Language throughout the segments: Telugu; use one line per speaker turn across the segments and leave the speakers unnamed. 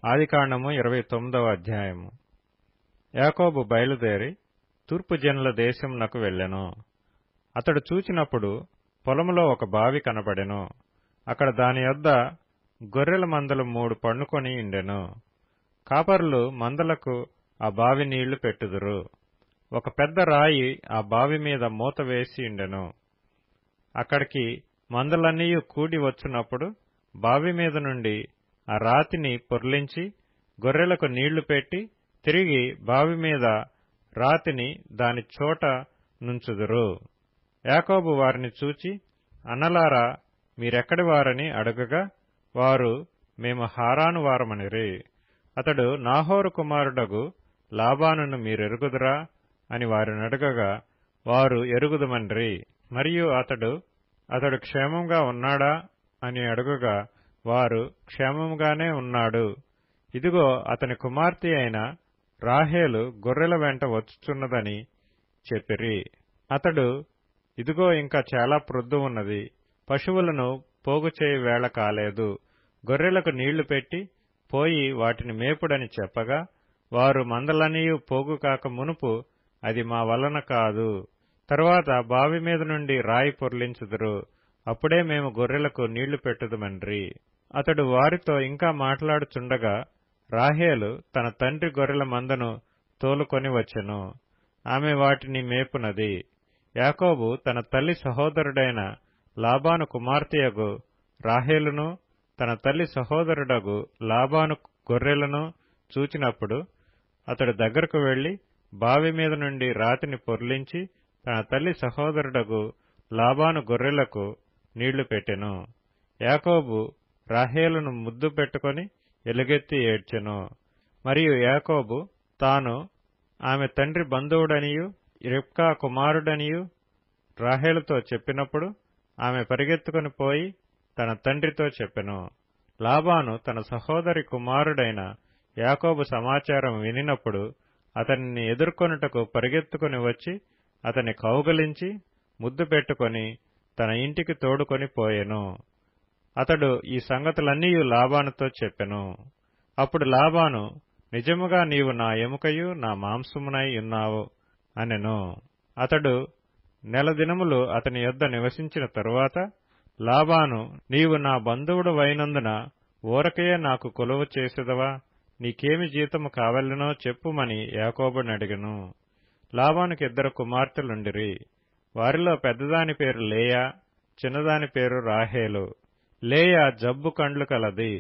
ఆదికాండము 29వ అధ్యాయము. యాకోబు బయలుదేరి తూర్పు జనుల దేశమునకు వెళ్ళెను. అతడు చూచినప్పుడు పొలములో ఒక బావి కనపడెను. అక్కడ దాని యొద్ద గొర్రెల మందలు 3 పన్నుకొని ఉండెను. కాపరులు మందలకు ఆ బావి నీళ్లు పెట్టుదురు. ఒక పెద్ద రాయి ఆ బావి మీద మూత వేసి ఉండెను. అక్కడికి మందలన్నీయు కూడి వచ్చునప్పుడు బావి మీద నుండి ఆ రాతిని పొర్లించి గొర్రెలకు నీళ్లు పెట్టి తిరిగి బావి మీద రాతిని దాని చోట నుంచుదురు. యాకోబు వారిని చూచి, అన్నలారా, మీరెక్కడి వారని అడుగగా వారు, మేము హారాను వారమనిరి. అతడు, నాహోరు కుమారుడగు లాబానును మీరెరుగుదురా అని వారిని అడగగా వారు ఎరుగుదుమనిరి. మరియు అతడు క్షేమంగా ఉన్నాడా అని అడుగగా వారు, క్షేమముగానే ఉన్నాడు. ఇదిగో అతని కుమార్తె అయిన రాహేలు గొర్రెల వెంట వచ్చుచున్నదని చెప్పిరి. అతడు, ఇదిగో ఇంకా చాలా ప్రొద్దు ఉన్నది, పశువులను పోగుచేయి వేళ కాలేదు, గొర్రెలకు నీళ్లు పెట్టి పోయి వాటిని మేపుడని చెప్పగా వారు, మందలన్నీయు పోగు కాక మునుపు అది మా వలన కాదు, తరువాత బావి మీద నుండి రాయి పొర్లించుదురు, అప్పుడే మేము గొర్రెలకు నీళ్లు పెట్టుదుమనిరి. అతడు వారితో ఇంకా మాట్లాడుచుండగా రాహేలు తన తండ్రి గొర్రెల మందను తోలుకొని వచ్చెను. ఆమె వాటిని మేపునది. యాకోబు తన తల్లి సహోదరుడైన లాబాను కుమార్తెయగు రాహేలును తన తల్లి సహోదరుడగు లాబాను గొర్రెలను చూచినప్పుడు అతడు దగ్గరకు వెళ్లి బావి మీద నుండి రాతిని పొర్లించి తన తల్లి సహోదరుడగు లాబాను గొర్రెలకు నీళ్లు పెట్టెను. యాకోబు రాహేలును ముద్దు పెట్టుకొని ఎలుగెత్తి ఏడ్చెను. మరియు యాకోబు తాను ఆమె తండ్రి బంధువుడనియు రిబ్కా కుమారుడనియు రాహేలుతో చెప్పినప్పుడు ఆమె పరిగెత్తుకుని పోయి తన తండ్రితో చెప్పెను. లాబాను తన సహోదరి కుమారుడైన యాకోబు సమాచారం వినినప్పుడు అతనిని ఎదుర్కొనుటకు పరిగెత్తుకుని వచ్చి అతని కౌగలించి ముద్దు పెట్టుకొని తన ఇంటికి తోడుకొని పోయెను. అతడు ఈ సంగతులన్నీయు లాబానుతో చెప్పెను. అప్పుడు లాబాను, నిజముగా నీవు నా ఎముకయు నా మాంసమునై ఉన్నావు అనెను. అతడు నెల దినములు అతని యొద్ద నివసించిన తరువాత లాబాను, నీవు నా బంధువుడు వైనందున ఊరకయే నాకు కొలువు చేసేదవా, నీకేమి జీతము కావలెనో చెప్పుమని యాకోబుని అడిగెను. లాబానుకి 2 కుమార్తెలుండిరి. వారిలో పెద్దదాని పేరు లేయా, చిన్నదాని పేరు రాహేలు. లేయా జబ్బు కండ్లు కలది.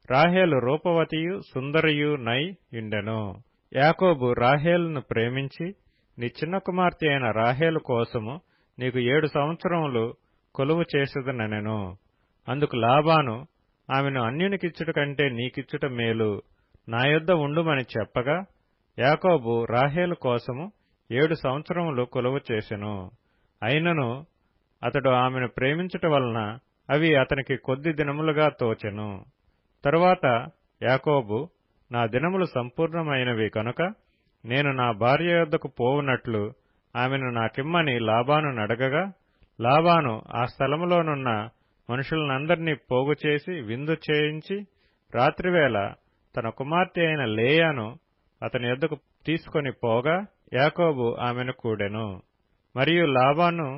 రాహేలు రూపవతియు సుందరియు నై ఉండెను. యాకోబు రాహేలును ప్రేమించి, నీ చిన్న కుమార్తె అయిన రాహేలు కోసము నీకు 7 సంవత్సరములు కొలువు చేసేదనెను. అందుకు లాబాను, ఆమెను అన్యునికిచ్చుట కంటే నీకిచ్చుట మేలు, నా యొద్ద ఉండుమని చెప్పగా యాకోబు రాహేలు కోసము 7 సంవత్సరములు కొలువు చేసెను. అయినను అతడు ఆమెను ప్రేమించుట వలన అవి అతనికి కొద్ది దినములుగా తోచెను. తరువాత యాకోబు, నా దినములు సంపూర్ణమైనవి కనుక నేను నా భార్య యొద్దకు పోవునట్లు ఆమెను నాకిమ్మని లాబాను నడగగా లాబాను ఆ స్థలములోనున్న మనుషులనందరినీ పోగుచేసి విందు చేయించి రాత్రివేళ తన కుమార్తె అయిన లేయాను అతని యొద్దకు తీసుకొని పోగా యాకోబు ఆమెను కూడెను. మరియు లాబాను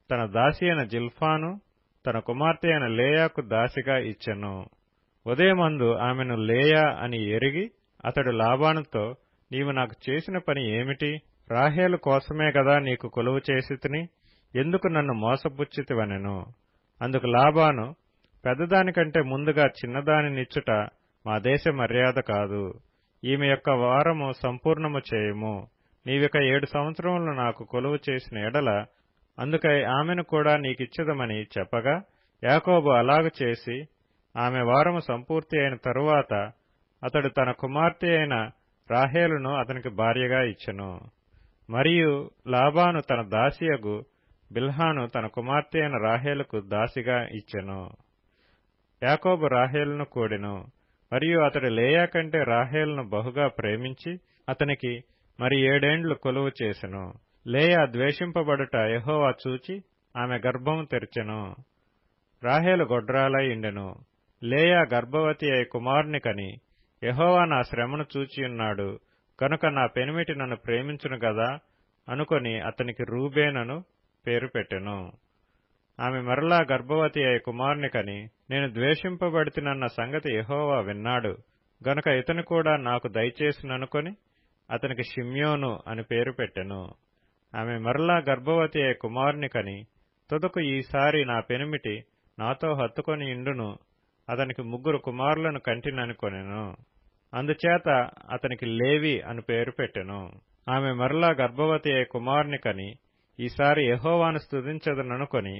తన దాసి అయిన జిల్పాను తన కుమార్తె అయిన లేయాకు దాసిగా ఇచ్చెను. ఉదయమందు ఆమెను లేయా అని ఎరిగి అతడు లాబానుతో, నీవు నాకు చేసిన పని ఏమిటి? రాహేలు కోసమే గదా నీకు కొలువు చేసితిని, ఎందుకు నన్ను మోసపుచ్చితివనెను. అందుకు లాబాను, పెద్దదానికంటే ముందుగా చిన్నదానినిచ్చుట మా దేశ మర్యాద కాదు, ఈమె యొక్క వారము సంపూర్ణము చేయుము, నీవిక 7 సంవత్సరములు నాకు కొలువు చేసిన ఎడల అందుకై ఆమెను కూడా నీకిచ్చెదమని చెప్పగా యాకోబు అలాగు చేసి ఆమె వారము సంపూర్తి అయిన తరువాత అతడు తన కుమార్తె అయిన రాహేలును అతనికి భార్యగా ఇచ్చెను. మరియు లాబాను తన దాసియగు బిల్హాను తన కుమార్తె అయిన రాహేలుకు దాసిగా ఇచ్చెను. యాకోబు రాహేలును కూడెను. మరియు అతడు లేయా కంటే రాహేలును బహుగా ప్రేమించి అతనికి మరి 7 ఏండ్లు కొలువు చేసెను. లేయా ద్వేషింపబడుట యెహోవా చూచి ఆమె గర్భము తెరిచెను. రాహేలు గొడ్రాలై ఉండెను. లేయా గర్భవతి అయి కుమారుని కని యెహోవా నా శ్రమను చూచియున్నాడు, కనుక నా పెనిమిటి నన్ను ప్రేమించును గదా అనుకొని అతనికి రూబేనను పేరు పెట్టెను. ఆమె మరలా గర్భవతి అయి కుమారుని కని, నేను ద్వేషింపబడితినన్న సంగతి యెహోవా విన్నాడు గనుక ఇతను కూడా నాకు దయచేసిననుకొని అతనికి షిమ్యోను అని పేరు పెట్టెను. ఆమె మరలా గర్భవతి అయి కుమారుని కని, తుదకు ఈసారి నా పెనిమిటి నాతో హత్తుకొని ఇండును, అతనికి 3 కుమారులను కంటిననుకొనెను. అందుచేత అతనికి లేవి అని పేరు పెట్టెను. ఆమె మరలా గర్భవతి అయి కుమారుని కని, ఈసారి యెహోవాను స్తుతించెదననుకొని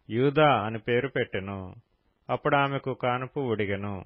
యూదా అని పేరు పెట్టెను. అప్పుడు ఆమెకు కానుపు ఉడిగెను.